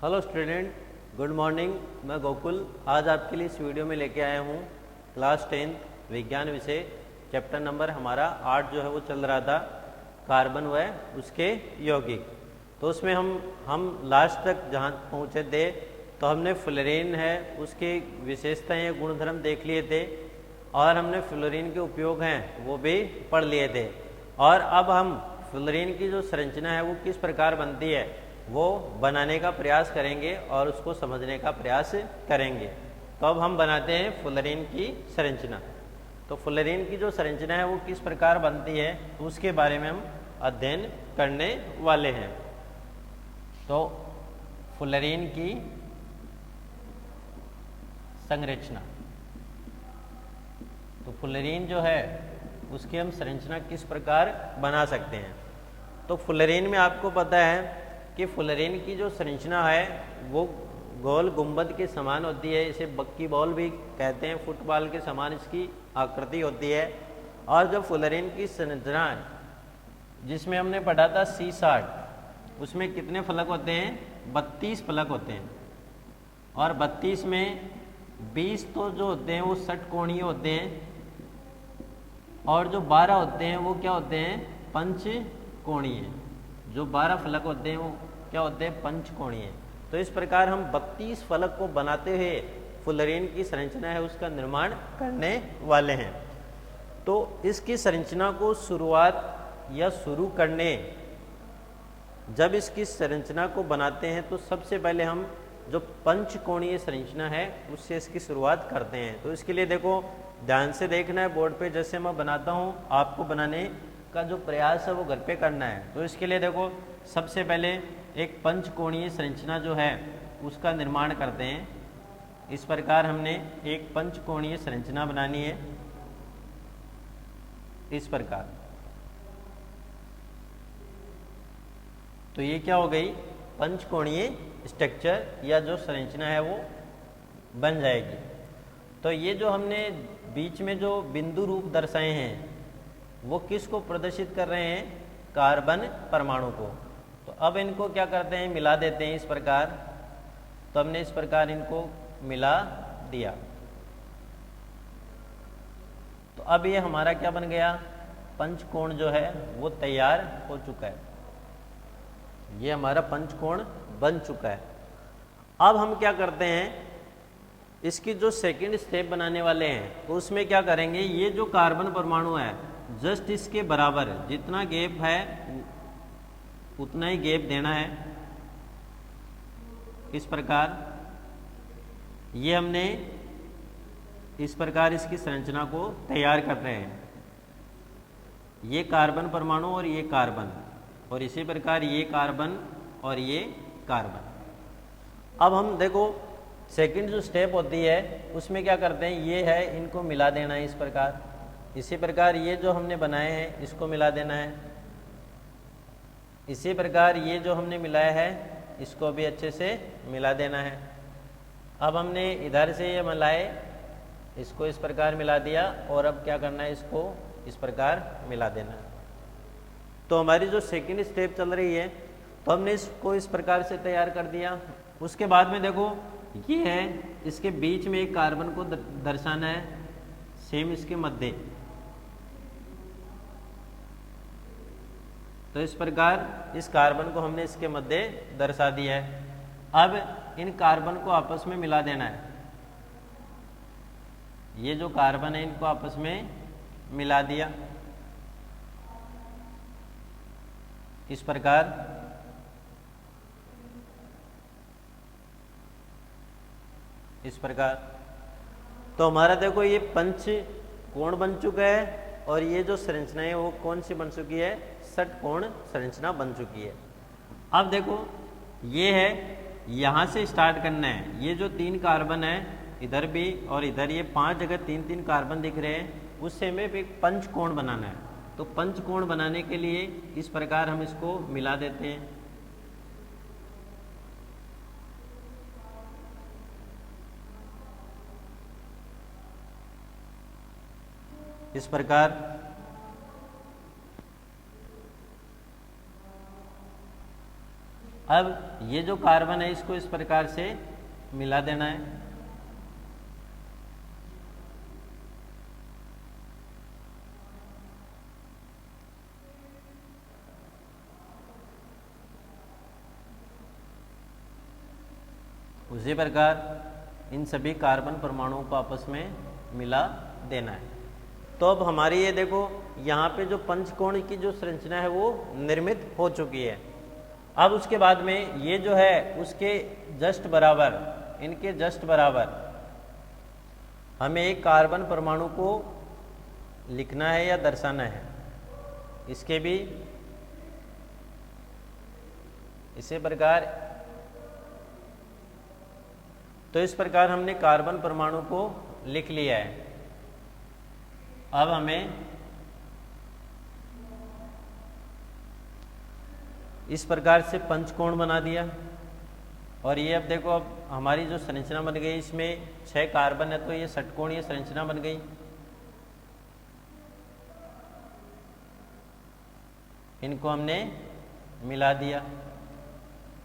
Hello student, good morning. मैं गोकुल आज आपके लिए इस वीडियो में लेके आया हूँ क्लास 10 विज्ञान विषय चैप्टर नंबर हमारा 8 जो है वो चल रहा था कार्बन व उसके यौगिक। तो उसमें हम लास्ट तक जहाँ पहुँचे थे तो हमने फ्लोरीन है उसकी विशेषताएं गुणधर्म देख लिए थे और हमने फ्लोरीन के उपयोग हैं वो भी पढ़ लिए थे। और अब हम फ्लोरीन की जो संरचना है वो किस प्रकार बनती है वो बनाने का प्रयास करेंगे और उसको समझने का प्रयास करेंगे। तो अब हम बनाते हैं फ्लोरीन की संरचना। तो फ्लोरीन की जो संरचना है वो किस प्रकार बनती है तो उसके बारे में हम अध्ययन करने वाले हैं। तो फ्लोरीन की संरचना, तो फ्लोरीन जो है उसकी हम संरचना किस प्रकार बना सकते हैं। तो फ्लोरीन में आपको पता है कि फ्लोरीन की जो संरचना है वो गोल गुंबद के समान होती है, इसे बक्की बॉल भी कहते हैं, फुटबॉल के समान इसकी आकृति होती है। और जो फ्लोरीन की संरचना है जिसमें हमने पढ़ा था C60, उसमें कितने फलक होते हैं? 32 फलक होते हैं। और 32 में 20 तो जो होते हैं वो षटकोणीय होते हैं और जो 12 होते हैं वो क्या होते हैं? पंचकोणीय। जो 12 फलक होते हैं वो क्या होते हैं? पंचकोणीय। तो इस प्रकार हम 32 फलक को बनाते हुए फ्लोरीन की संरचना है उसका निर्माण करने वाले हैं। तो इसकी संरचना को शुरू करने जब इसकी संरचना को बनाते हैं तो सबसे पहले हम जो पंचकोणीय संरचना है उससे इसकी शुरुआत करते हैं। तो इसके लिए देखो ध्यान से देखना है बोर्ड पे, जैसे मैं बनाता हूँ आपको बनाने का जो प्रयास है वो घर पे करना है। तो इसके लिए देखो सबसे पहले एक पंचकोणीय संरचना जो है उसका निर्माण करते हैं। इस प्रकार हमने एक पंचकोणीय संरचना बनानी है, इस प्रकार। तो ये क्या हो गई? पंचकोणीय स्ट्रक्चर या जो संरचना है वो बन जाएगी। तो ये जो हमने बीच में जो बिंदु रूप दर्शाए हैं वो किस को प्रदर्शित कर रहे हैं? कार्बन परमाणु को। तो अब इनको क्या करते हैं? मिला देते हैं इस प्रकार। तो हमने इस प्रकार इनको मिला दिया। तो अब ये हमारा क्या बन गया? पंचकोण जो है वो तैयार हो चुका है। ये हमारा पंचकोण बन चुका है। अब हम क्या करते हैं? इसकी जो सेकंड स्टेप बनाने वाले हैं तो उसमें क्या करेंगे? ये जो कार्बन परमाणु है जस्ट इसके बराबर जितना गैप है उतना ही गैप देना है। इस प्रकार ये हमने इस प्रकार इसकी संरचना को तैयार कर रहे हैं। ये कार्बन परमाणु और ये कार्बन, और इसी प्रकार ये कार्बन और ये कार्बन। अब हम देखो सेकंड जो स्टेप होती है उसमें क्या करते हैं? ये है, इनको मिला देना है इस प्रकार। इसी प्रकार ये जो हमने बनाए हैं इसको मिला देना है। इसी प्रकार ये जो हमने मिलाया है इसको भी अच्छे से मिला देना है। अब हमने इधर से ये मिलाए, इसको इस प्रकार मिला दिया, और अब क्या करना है? इसको इस प्रकार मिला देना है। तो हमारी जो सेकंड स्टेप चल रही है तो हमने इसको इस प्रकार से तैयार कर दिया। उसके बाद में देखो ये है, इसके बीच में एक कार्बन को दर्शाना है, सेम इसके मध्य। तो इस प्रकार इस कार्बन को हमने इसके मध्य दर्शा दिया है। अब इन कार्बन को आपस में मिला देना है। ये जो कार्बन है इनको आपस में मिला दिया इस प्रकार। इस प्रकार तो हमारा देखो ये पंच कोण बन चुका है और ये जो संरचना है वो कौन सी बन चुकी है? षटकोण संरचना बन चुकी है। अब देखो ये है, यहाँ से स्टार्ट करना है। ये जो 3 कार्बन है इधर भी और इधर, ये 5 जगह 3-3 कार्बन दिख रहे हैं, उससे हमें एक पंचकोण बनाना है। तो पंचकोण बनाने के लिए इस प्रकार हम इसको मिला देते हैं। इस प्रकार अब ये जो कार्बन है इसको इस प्रकार से मिला देना है। उसी प्रकार इन सभी कार्बन परमाणुओं को आपस में मिला देना है। तो अब हमारी ये देखो यहाँ पे जो पंचकोण की जो संरचना है वो निर्मित हो चुकी है। अब उसके बाद में ये जो है उसके जस्ट बराबर, इनके जस्ट बराबर हमें एक कार्बन परमाणु को लिखना है या दर्शाना है। इसके भी इसी प्रकार, तो इस प्रकार हमने कार्बन परमाणु को लिख लिया है। अब हमें इस प्रकार से पंचकोण बना दिया। और ये अब देखो, अब हमारी जो संरचना बन गई, इसमें 6 कार्बन है, तो ये षटकोणीय संरचना बन गई। इनको हमने मिला दिया,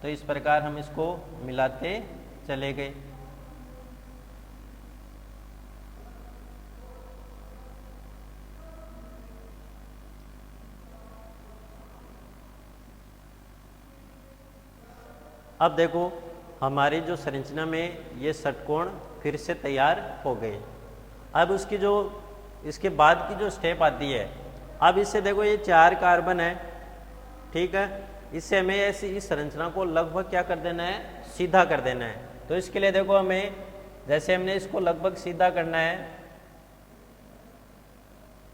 तो इस प्रकार हम इसको मिलाते चले गए। अब देखो हमारी जो संरचना में ये षटकोण फिर से तैयार हो गए। अब उसकी जो इसके बाद की जो स्टेप आती है, अब इससे देखो ये 4 कार्बन है, ठीक है। इससे हमें ऐसी इस संरचना को लगभग क्या कर देना है, सीधा कर देना है। तो इसके लिए देखो हमें, जैसे हमने इसको लगभग सीधा करना है,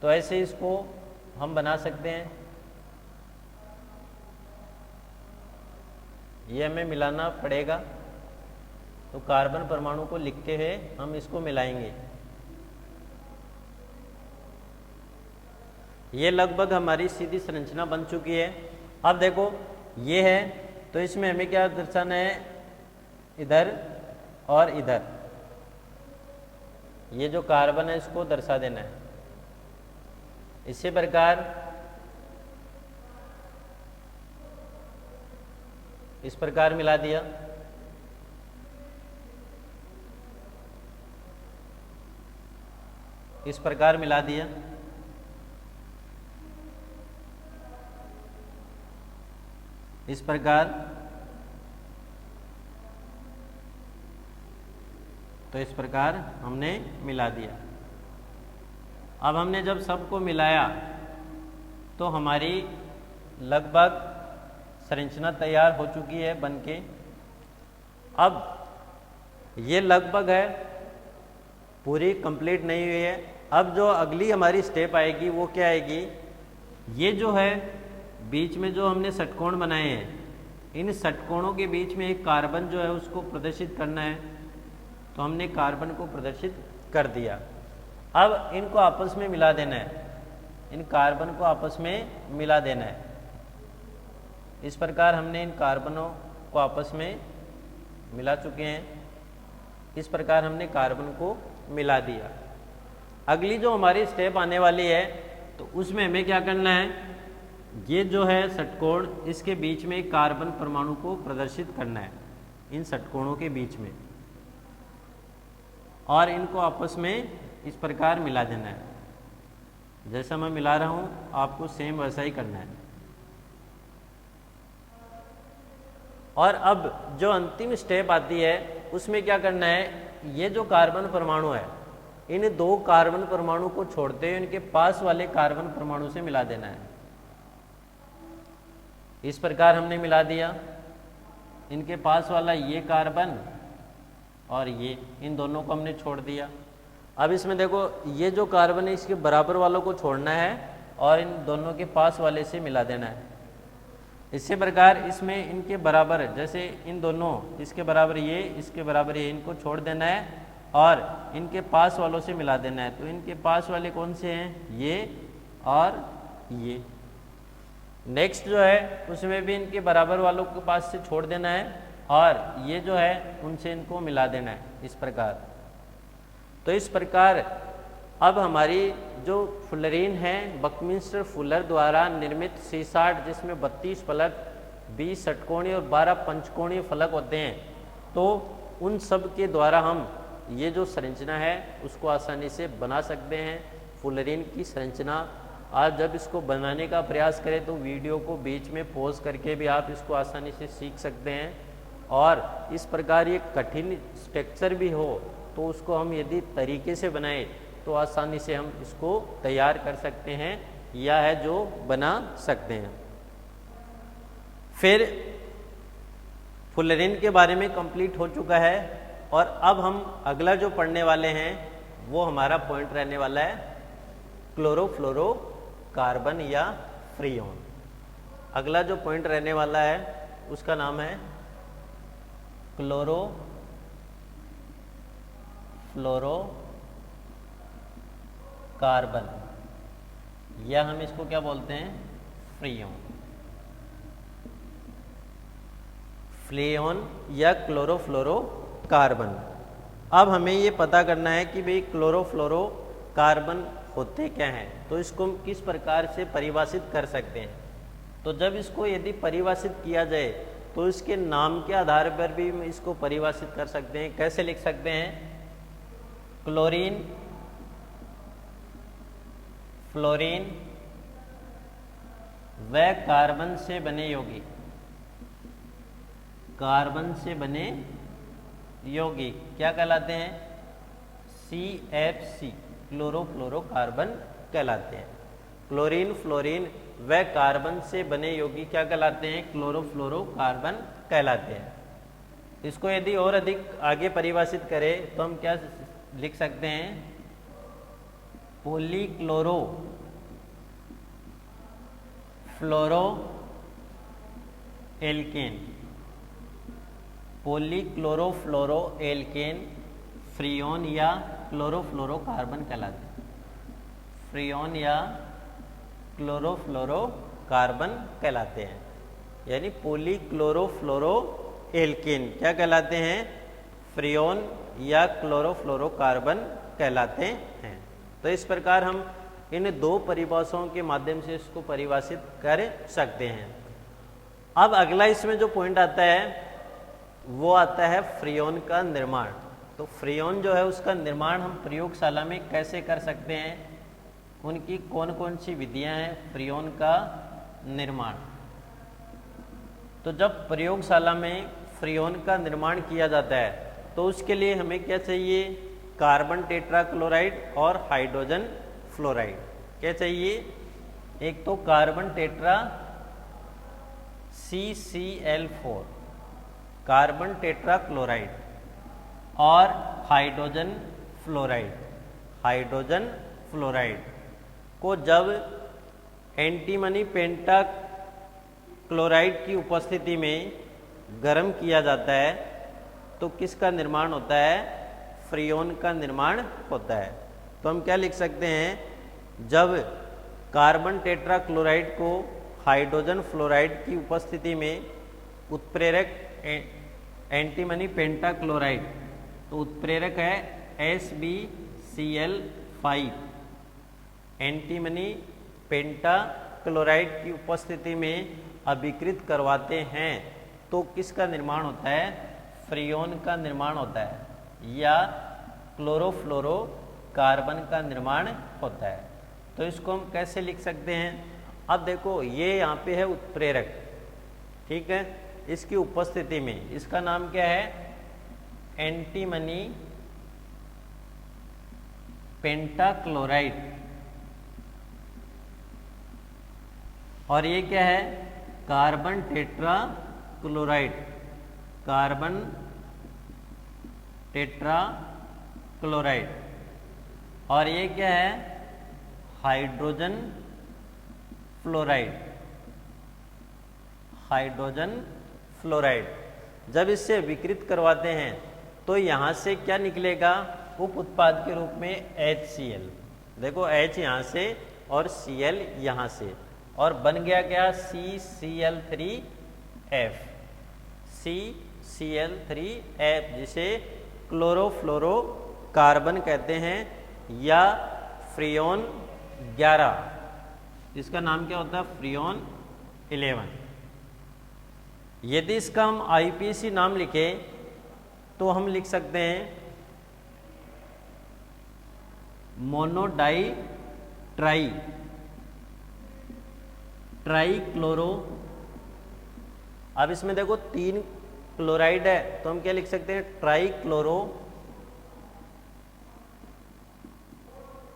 तो ऐसे इसको हम बना सकते हैं। ये हमें मिलाना पड़ेगा, तो कार्बन परमाणु को लिखते हुए हम इसको मिलाएंगे। ये लगभग हमारी सीधी संरचना बन चुकी है। अब देखो ये है, तो इसमें हमें क्या दर्शाना है, इधर और इधर ये जो कार्बन है इसको दर्शा देना है। इसी प्रकार इस प्रकार मिला दिया। इस प्रकार मिला दिया। इस प्रकार, तो इस प्रकार हमने मिला दिया। अब हमने जब सबको मिलाया तो हमारी लगभग संरचना तैयार हो चुकी है बनके। अब ये लगभग है, पूरी कंप्लीट नहीं हुई है। अब जो अगली हमारी स्टेप आएगी वो क्या आएगी, ये जो है बीच में जो हमने षटकोण बनाए हैं, इन षटकोणों के बीच में एक कार्बन जो है उसको प्रदर्शित करना है। तो हमने कार्बन को प्रदर्शित कर दिया। अब इनको आपस में मिला देना है, इन कार्बन को आपस में मिला देना है। इस प्रकार हमने इन कार्बनों को आपस में मिला चुके हैं। इस प्रकार हमने कार्बन को मिला दिया। अगली जो हमारी स्टेप आने वाली है, तो उसमें हमें क्या करना है, ये जो है षटकोण, इसके बीच में एक कार्बन परमाणु को प्रदर्शित करना है, इन षटकोणों के बीच में, और इनको आपस में इस प्रकार मिला देना है। जैसा मैं मिला रहा हूं आपको सेम वैसा ही करना है। और अब जो अंतिम स्टेप आती है उसमें क्या करना है, ये जो कार्बन परमाणु है, इन 2 कार्बन परमाणु को छोड़ते हुए इनके पास वाले कार्बन परमाणु से मिला देना है। इस प्रकार हमने मिला दिया। इनके पास वाला ये कार्बन और ये, इन दोनों को हमने छोड़ दिया। अब इसमें देखो ये जो कार्बन है इसके बराबर वालों को छोड़ना है और इन दोनों के पास वाले से मिला देना है। इसी प्रकार इसमें इनके बराबर, जैसे इन दोनों, इसके बराबर ये, इसके बराबर ये, इनको छोड़ देना है और इनके पास वालों से मिला देना है। तो इनके पास वाले कौन से हैं, ये और ये। नेक्स्ट जो है उसमें भी इनके बराबर वालों के पास से छोड़ देना है और ये जो है उनसे इनको मिला देना है, इस प्रकार। तो इस प्रकार अब हमारी जो फुलरीन है बकमिंस्टर फुलर द्वारा निर्मित C60, जिसमें 32 फलक 20 षटकोणीय और 12 पंचकोणीय फलक होते हैं, तो उन सब के द्वारा हम ये जो संरचना है उसको आसानी से बना सकते हैं। फुलरीन की संरचना आज जब इसको बनाने का प्रयास करें तो वीडियो को बीच में पॉज करके भी आप इसको आसानी से सीख सकते हैं, और इस प्रकार ये कठिन स्ट्रक्चर भी हो तो उसको हम यदि तरीके से बनाएं तो आसानी से हम इसको तैयार कर सकते हैं या है जो बना सकते हैं। फिर फुलरीन के बारे में कंप्लीट हो चुका है, और अब हम अगला जो पढ़ने वाले हैं वो हमारा पॉइंट रहने वाला है क्लोरोफ्लोरोकार्बन या फ्रीऑन। अगला जो पॉइंट रहने वाला है उसका नाम है क्लोरोफ्लोरोकार्बन, या हम इसको क्या बोलते हैं, फ्रीऑन। फ्रीऑन या क्लोरोफ्लोरोकार्बन। अब हमें ये पता करना है कि भाई क्लोरोफ्लोरोकार्बन होते क्या हैं, तो इसको हम किस प्रकार से परिभाषित कर सकते हैं। तो जब इसको यदि परिभाषित किया जाए तो इसके नाम के आधार पर भी हम इसको परिभाषित कर सकते हैं। कैसे लिख सकते हैं, क्लोरीन, फ्लोरीन व कार्बन से बने यौगिक, कार्बन से बने यौगिक क्या कहलाते हैं, CFC, क्लोरोफ्लोरोकार्बन कहलाते हैं। क्लोरीन, फ्लोरीन व कार्बन से बने यौगिक क्या कहलाते हैं, क्लोरोफ्लोरोकार्बन कहलाते हैं। इसको यदि और अधिक आगे परिभाषित करें तो हम क्या लिख सकते हैं, पॉलीक्लोरो फ्लोरो एल्केन, पॉलीक्लोरोफ्लोरो एल्केन फ्रीऑन या क्लोरोफ्लोरोकार्बन कहलाते हैं। फ्रीऑन या क्लोरोफ्लोरोकार्बन कहलाते हैं, यानी पॉलीक्लोरोफ्लोरो एल्केन क्या कहलाते हैं, फ्रीऑन या क्लोरोफ्लोरोकार्बन कहलाते हैं। तो इस प्रकार हम इन दो परिभाषाओं के माध्यम से इसको परिभाषित कर सकते हैं। अब अगला इसमें जो पॉइंट आता है वो आता है फ्रीऑन का निर्माण। तो फ्रीऑन जो है उसका निर्माण हम प्रयोगशाला में कैसे कर सकते हैं, उनकी कौन कौन सी विधियां हैं फ्रीऑन का निर्माण। तो जब प्रयोगशाला में फ्रीऑन का निर्माण किया जाता है तो उसके लिए हमें क्या चाहिए, कार्बन टेट्राक्लोराइड और हाइड्रोजन फ्लोराइड। क्या चाहिए, एक तो carbon tetra CCl4 carbon tetrachloride और हाइड्रोजन फ्लोराइड, हाइड्रोजन फ्लोराइड को जब एंटीमनी पेंटा क्लोराइड की उपस्थिति में गर्म किया जाता है तो किसका निर्माण होता है, फ्रीऑन का निर्माण होता है। तो हम क्या लिख सकते हैं, जब कार्बन टेट्राक्लोराइड को हाइड्रोजन फ्लोराइड की उपस्थिति में उत्प्रेरक एंटीमनी पेंटाक्लोराइड, तो उत्प्रेरक है SbCl5, एंटीमनी पेंटाक्लोराइड की उपस्थिति में अभिकृत करवाते हैं तो किसका निर्माण होता है, फ्रीऑन का निर्माण होता है या क्लोरोफ्लोरोकार्बन का निर्माण होता है। तो इसको हम कैसे लिख सकते हैं, अब देखो ये यहाँ पे है उत्प्रेरक, ठीक है, इसकी उपस्थिति में इसका नाम क्या है, एंटीमनी पेंटाक्लोराइड, और ये क्या है, कार्बन टेट्राक्लोराइड, कार्बन टेट्राक्लोराइड, और ये क्या है, हाइड्रोजन फ्लोराइड, हाइड्रोजन फ्लोराइड। जब इससे विकृत करवाते हैं तो यहाँ से क्या निकलेगा, उप उत्पाद के रूप में HCl, देखो H यहाँ से और Cl यहाँ से, और बन गया क्या, CCl3F, CCl3F जिसे क्लोरोफ्लोरोकार्बन कहते हैं या फ्रीऑन 11, इसका नाम क्या होता है, फ्रीऑन 11। यदि इसका हम आईपीएसी नाम लिखें तो हम लिख सकते हैं मोनोडाई ट्राई क्लोरो। अब इसमें देखो 3 क्लोराइड है तो हम क्या लिख सकते हैं, ट्राई क्लोरो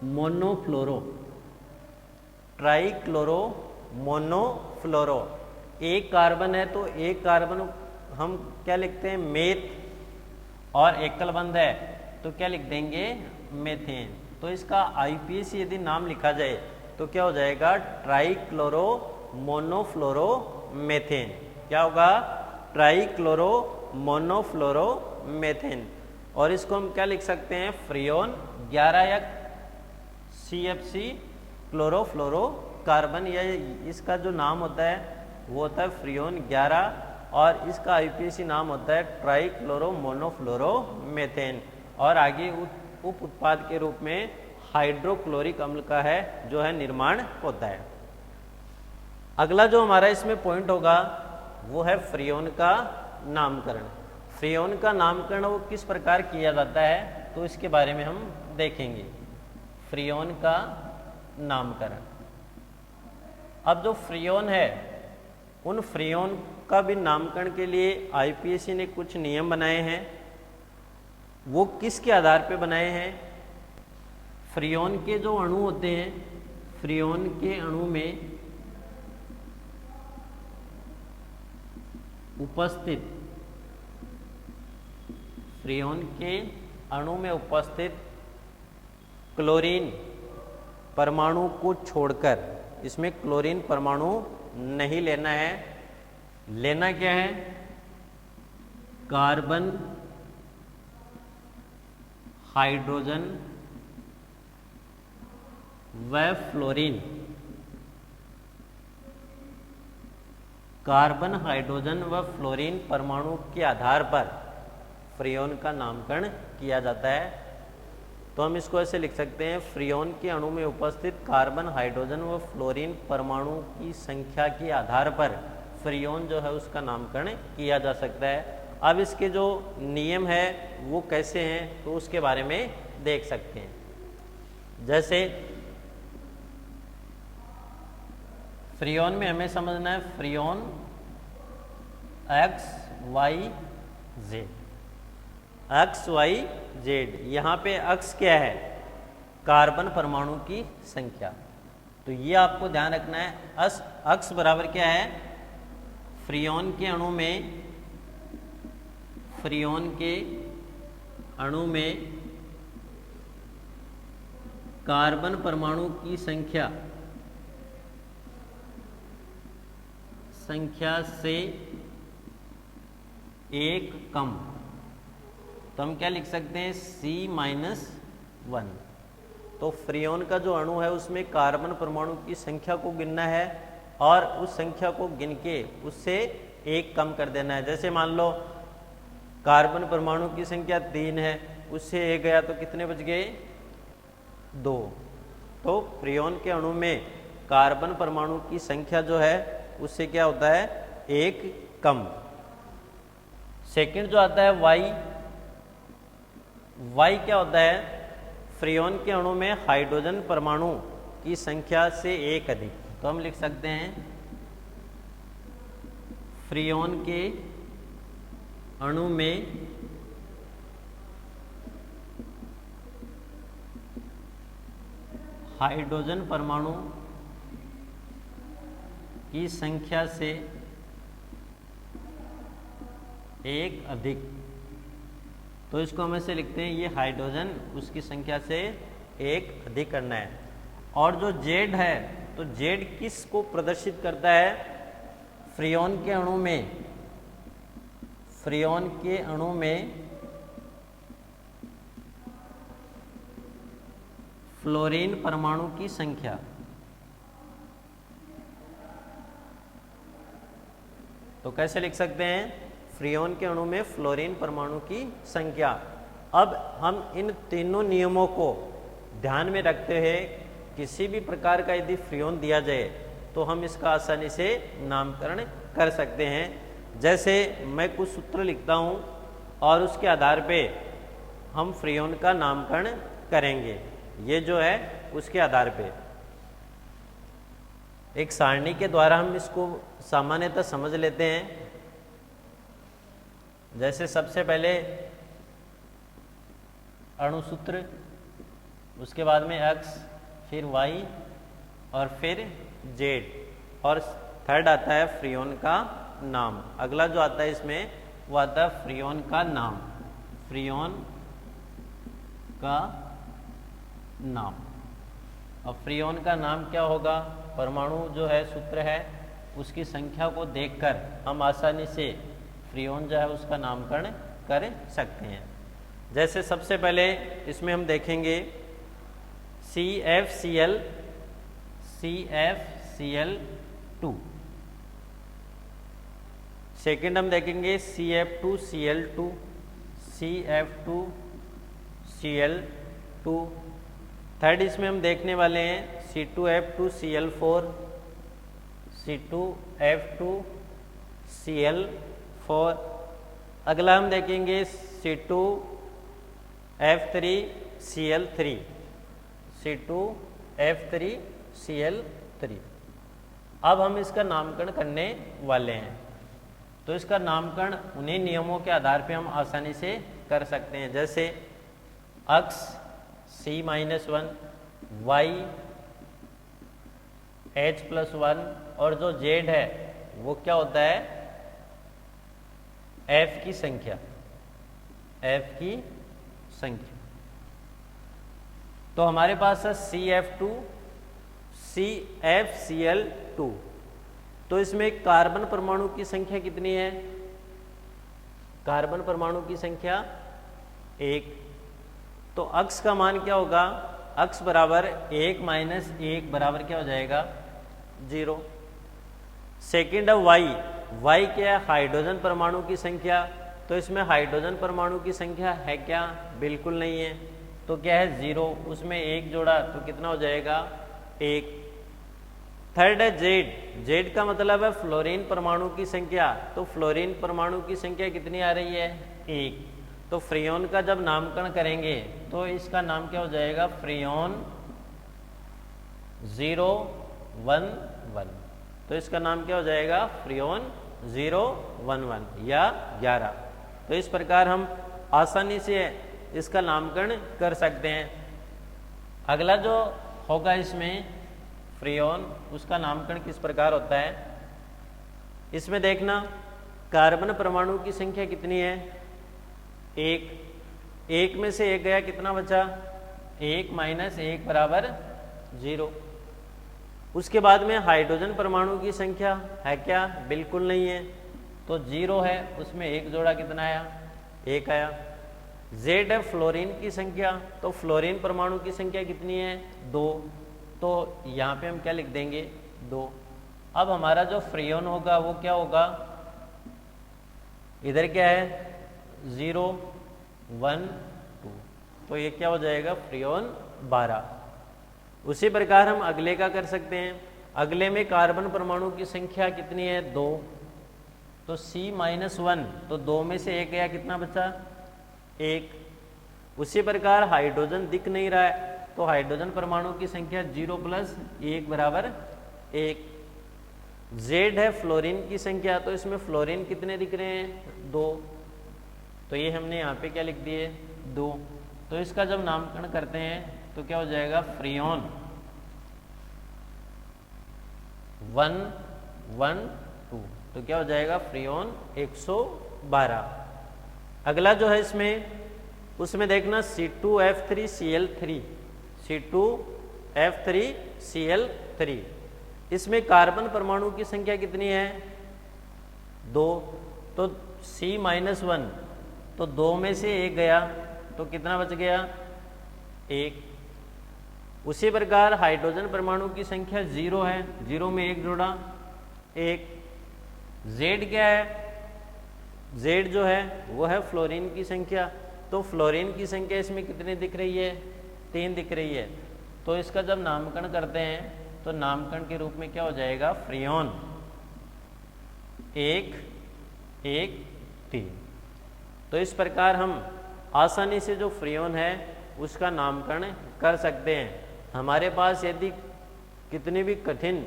मोनोफ्लोरो, ट्राई क्लोरो मोनोफ्लोरो। एक कार्बन है तो एक कार्बन हम क्या लिखते हैं, मेथ, और एकल बंध है तो क्या लिख देंगे, मेथेन। तो इसका आईपीएसी यदि नाम लिखा जाए तो क्या हो जाएगा, ट्राई क्लोरो मोनोफ्लोरो मेथेन। क्या होगा, ट्राई क्लोरो मोनोफ्लोरो मेथेन। और इसको हम क्या लिख सकते हैं, फ्रियोन 11 या CFC क्लोरोफ्लोरो कार्बन, या इसका जो नाम होता है वो होता है फ्रियोन 11, और इसका आईपीएसी नाम होता है ट्राई क्लोरो मोनोफ्लोरो मेथेन। और आगे उप उत्पाद के रूप में हाइड्रोक्लोरिक अम्ल का है जो है निर्माण होता है। अगला जो हमारा इसमें पॉइंट होगा वो है फ्रियोन का नामकरण। फ्रियोन का नामकरण वो किस प्रकार किया जाता है तो इसके बारे में हम देखेंगे। फ्रियोन का नामकरण, अब जो फ्रियोन है उन फ्रियोन का भी नामकरण के लिए आईपीएसी ने कुछ नियम बनाए हैं। वो किसके आधार पे बनाए हैं, फ्रियोन के जो अणु होते हैं, फ्रियोन के अणु में उपस्थित, फ्रियोन के अणु में उपस्थित क्लोरीन परमाणु को छोड़कर, इसमें क्लोरीन परमाणु नहीं लेना है, लेना क्या है, कार्बन, हाइड्रोजन व फ्लोरीन। कार्बन, हाइड्रोजन व फ्लोरीन परमाणु के आधार पर फ्रियोन का नामकरण किया जाता है। तो हम इसको ऐसे लिख सकते हैं, फ्रियोन के अणु में उपस्थित कार्बन, हाइड्रोजन व फ्लोरीन परमाणु की संख्या के आधार पर फ्रियोन जो है उसका नामकरण किया जा सकता है। अब इसके जो नियम है वो कैसे हैं तो उसके बारे में देख सकते हैं। जैसे फ्रियोन में हमें समझना है Freon X, Y, Z, X, Y, Z। यहाँ पे अक्स क्या है, कार्बन परमाणु की संख्या। तो ये आपको ध्यान रखना है, अक्स बराबर क्या है, फ्रियोन के अणु में, फ्रियोन के अणु में कार्बन परमाणु की संख्या से एक कम। तो हम क्या लिख सकते हैं, C-1। तो फ्रियोन का जो अणु है उसमें कार्बन परमाणु की संख्या को गिनना है और उस संख्या को गिन के उससे एक कम कर देना है। जैसे मान लो कार्बन परमाणु की संख्या 3 है, उससे एक गया तो कितने बच गए, 2। तो फ्रियोन के अणु में कार्बन परमाणु की संख्या जो है उससे क्या होता है, एक कम। सेकंड जो आता है वाई क्या होता है, फ्रियोन के अणु में हाइड्रोजन परमाणु की संख्या से एक अधिक। तो हम लिख सकते हैं फ्रियोन के अणु में हाइड्रोजन परमाणु की संख्या से एक अधिक। तो इसको हम ऐसे लिखते हैं, ये हाइड्रोजन उसकी संख्या से एक अधिक करना है। और जो जेड है तो जेड किस को प्रदर्शित करता है, फ्रियोन के अणु में, फ्रियोन के अणु में फ्लोरीन परमाणु की संख्या। तो कैसे लिख सकते हैं, फ्रियोन के अणु में फ्लोरीन परमाणु की संख्या। अब हम इन तीनों नियमों को ध्यान में रखते हुए किसी भी प्रकार का यदि फ्रियोन दिया जाए तो हम इसका आसानी से नामकरण कर सकते हैं। जैसे मैं कुछ सूत्र लिखता हूँ और उसके आधार पे हम फ्रीऑन का नामकरण करेंगे। ये जो है उसके आधार पे एक सारणी के द्वारा हम इसको सामान्यतः समझ लेते हैं। जैसे सबसे पहले अणुसूत्र, उसके बाद में x, फिर y और फिर z, और थर्ड आता है फ्रीऑन का नाम। अगला जो आता है इसमें वो आता है फ्रीऑन का नाम, फ्रीऑन का नाम। अब फ्रीऑन का नाम क्या होगा? परमाणु जो है सूत्र है उसकी संख्या को देखकर हम आसानी से फ्रीऑन जो है उसका नामकरण कर सकते हैं। जैसे सबसे पहले इसमें हम देखेंगे CFCl, CFCl2। सेकेंड हम देखेंगे CF2Cl2, CF2Cl2। थर्ड इसमें हम देखने वाले हैं C2F2Cl4, C2F2Cl4। अगला हम देखेंगे C2F3Cl3, C2F3Cl3। अब हम इसका नामकरण करने वाले हैं। तो इसका नामकरण उन्हीं नियमों के आधार पे हम आसानी से कर सकते हैं। जैसे x C-1, y H+1, और जो z है वो क्या होता है? f की संख्या, f की संख्या। तो हमारे पास है CFCl2। तो इसमें कार्बन परमाणु की संख्या कितनी है? कार्बन परमाणु की संख्या 1। तो x का मान क्या होगा? x बराबर 1 माइनस 1 बराबर क्या हो जाएगा? 0। सेकेंड है y क्या है? हाइड्रोजन परमाणु की संख्या। तो इसमें हाइड्रोजन परमाणु की संख्या है क्या? बिल्कुल नहीं है। तो क्या है? 0। उसमें 1 जोड़ा तो कितना हो जाएगा? 1। थर्ड है Z का मतलब है फ्लोरीन परमाणु की संख्या। तो फ्लोरीन परमाणु की संख्या कितनी आ रही है? 1। तो फ्रीऑन का जब नामकरण करेंगे तो इसका नाम क्या हो जाएगा? फ्रीऑन 011। तो इसका नाम क्या हो जाएगा? फ्रीऑन 011 या 11। तो इस प्रकार हम आसानी से इसका नामकरण कर सकते हैं। अगला जो होगा इसमें फ्रीऑन, उसका नामकरण किस प्रकार होता है? इसमें देखना कार्बन परमाणु की संख्या कितनी है? 1 में से 1 गया, कितना बचा? 1 माइनस 1 बराबर 0। उसके बाद में हाइड्रोजन परमाणु की संख्या है क्या? बिल्कुल नहीं है। तो 0 है, उसमें 1 जोड़ा कितना आया? 1 आया। Z है फ्लोरीन की संख्या। तो फ्लोरीन परमाणु की संख्या कितनी है? 2। तो यहाँ पे हम क्या लिख देंगे? 2। अब हमारा जो फ्रीऑन होगा वो क्या होगा? इधर क्या है? 0 1 2। तो ये क्या हो जाएगा? फ्रीऑन 12। उसी प्रकार हम अगले का कर सकते हैं। अगले में कार्बन परमाणु की संख्या कितनी है? 2। तो C-1, तो 2 में से 1 गया, कितना बचा? 1। उसी प्रकार हाइड्रोजन दिख नहीं रहा है, तो हाइड्रोजन परमाणु की संख्या 0 + 1 बराबर 1। Z है फ्लोरीन की संख्या। तो इसमें फ्लोरीन कितने दिख रहे हैं? 2। तो ये हमने यहाँ पे क्या लिख दिए? 2। तो इसका जब नामकरण करते हैं तो क्या हो जाएगा? फ्रीऑन 112। तो क्या हो जाएगा? फ्रीऑन 112। अगला जो है उसमें देखना C2F3Cl3, C2F3Cl3। इसमें कार्बन परमाणु की संख्या कितनी है? 2। तो C-1, तो 2 में से 1 गया, तो कितना बच गया? 1। उसी प्रकार हाइड्रोजन परमाणु की संख्या 0 है, 0 में 1 जोड़ा 1। Z क्या है? Z जो है वो है फ्लोरीन की संख्या। तो फ्लोरीन की संख्या इसमें कितनी दिख रही है? 3 दिख रही है। तो इसका जब नामकरण करते हैं तो नामकरण के रूप में क्या हो जाएगा? फ्रीऑन 1 1 3। तो इस प्रकार हम आसानी से जो फ्रीऑन है उसका नामकरण कर सकते हैं। हमारे पास यदि कितनी भी कठिन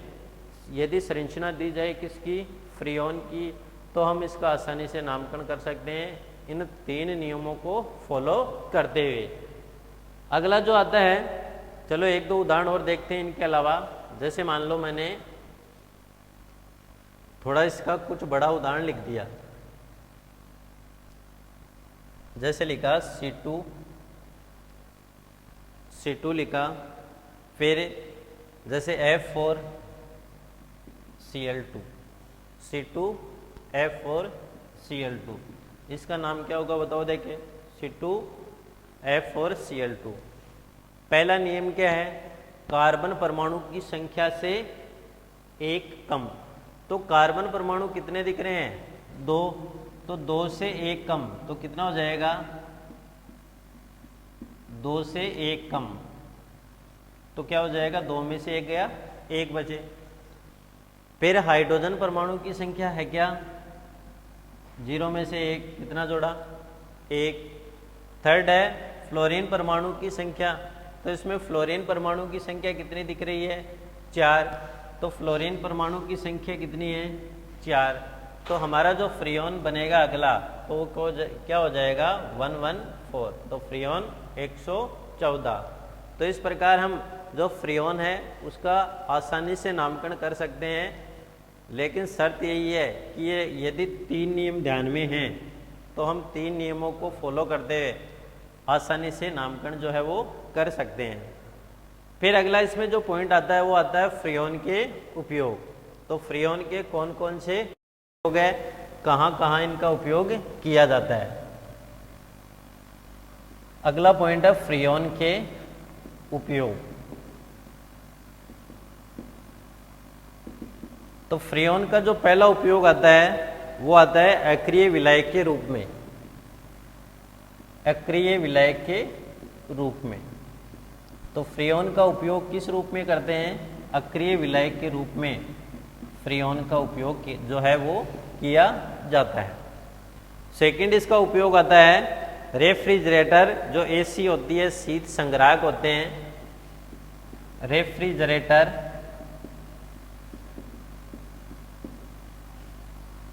यदि संरचना दी जाए किसकी, फ्रीऑन की, तो हम इसका आसानी से नामकरण कर सकते हैं इन 3 नियमों को फॉलो करते हुए। अगला जो आता है, चलो 1-2 उदाहरण और देखते हैं इनके अलावा। जैसे मान लो मैंने थोड़ा इसका कुछ बड़ा उदाहरण लिख दिया, जैसे लिखा C2 लिखा, फिर जैसे F4Cl2, C2F4Cl2, इसका नाम क्या होगा बताओ देखें, C2F4Cl2। पहला नियम क्या है, कार्बन परमाणु की संख्या से 1 कम। तो कार्बन परमाणु कितने दिख रहे हैं, 2, तो 2 से 1 कम, तो कितना हो जाएगा, 2 से 1 कम, तो क्या हो जाएगा, 2 में से 1 गया, 1 बचे। फिर हाइड्रोजन परमाणु की संख्या है क्या, 0 में से 1, कितना जोड़ा, 1। थर्ड है फ्लोरीन परमाणु की संख्या, तो इसमें फ्लोरीन परमाणु की संख्या कितनी दिख रही है, 4, तो फ्लोरीन परमाणु की संख्या कितनी है, 4। तो हमारा जो फ्रीऑन बनेगा अगला, तो वो क्या हो जाएगा, 114, तो फ्रीऑन 114। तो इस प्रकार हम जो फ्रीऑन है उसका आसानी से नामकरण कर सकते हैं, लेकिन शर्त यही है कि ये यदि 3 नियम ध्यान में हैं तो हम 3 नियमों को फॉलो करते हुए आसानी से नामकरण जो है वो कर सकते हैं। फिर अगला इसमें जो पॉइंट आता है वो आता है फ्रीऑन के उपयोग। तो फ्रीऑन के कौन कौन से उपयोग है, कहाँ कहाँ इनका उपयोग किया जाता है। अगला पॉइंट है फ्रीऑन के उपयोग। तो फ्रीऑन का जो पहला उपयोग आता है वो आता है अक्रिय विलायक के रूप में, अक्रिय विलायक के रूप में। तो फ्रीऑन का उपयोग किस रूप में करते हैं, अक्रिय विलायक के रूप में फ्रीऑन का उपयोग जो है वो किया जाता है। सेकंड इसका उपयोग आता है रेफ्रिजरेटर, जो एसी होती है, शीत संग्राहक होते हैं, रेफ्रिजरेटर,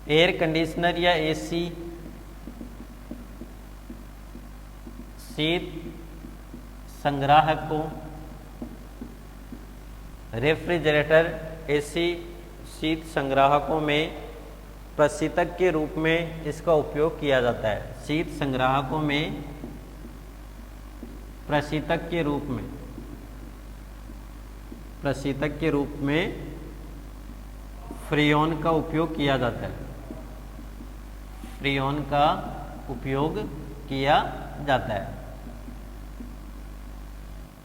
एयर कंडीशनर या एसी, शीत संग्राहकों, रेफ्रिजरेटर, एसी, शीत संग्राहकों में प्रशीतक के रूप में इसका उपयोग किया जाता है। शीत संग्राहकों में प्रशीतक के रूप में, प्रशीतक के रूप में फ्रीऑन का उपयोग किया जाता है, फ्रीऑन का उपयोग किया जाता है।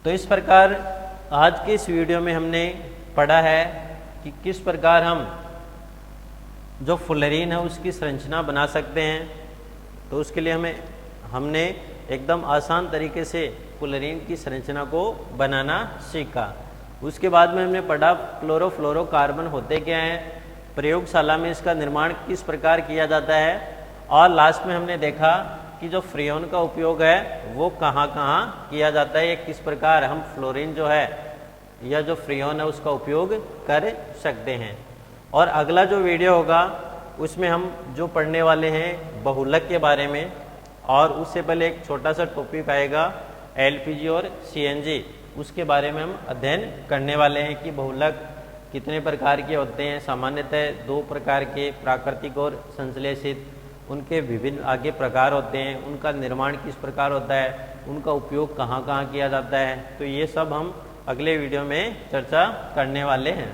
तो इस प्रकार आज के इस वीडियो में हमने पढ़ा है कि किस प्रकार हम जो फुलरीन है उसकी संरचना बना सकते हैं। तो उसके लिए हमने एकदम आसान तरीके से फुलरीन की संरचना को बनाना सीखा। उसके बाद में हमने पढ़ा क्लोरोफ्लोरोकार्बन होते क्या हैं, प्रयोगशाला में इसका निर्माण किस प्रकार किया जाता है, और लास्ट में हमने देखा कि जो फ्रीऑन का उपयोग है वो कहाँ कहाँ किया जाता है, किस प्रकार हम फ्लोरीन जो है या जो फ्रीऑन है उसका उपयोग कर सकते हैं। और अगला जो वीडियो होगा उसमें हम जो पढ़ने वाले हैं बहुलक के बारे में, और उससे पहले एक छोटा सा टॉपिक आएगा एलपीजी और सीएनजी, उसके बारे में हम अध्ययन करने वाले हैं कि बहुलक कितने प्रकार के होते हैं। सामान्यतः 2 प्रकार के, प्राकृतिक और संश्लेषित, उनके विभिन्न आगे प्रकार होते हैं, उनका निर्माण किस प्रकार होता है, उनका उपयोग कहाँ कहाँ किया जाता है। तो ये सब हम अगले वीडियो में चर्चा करने वाले हैं।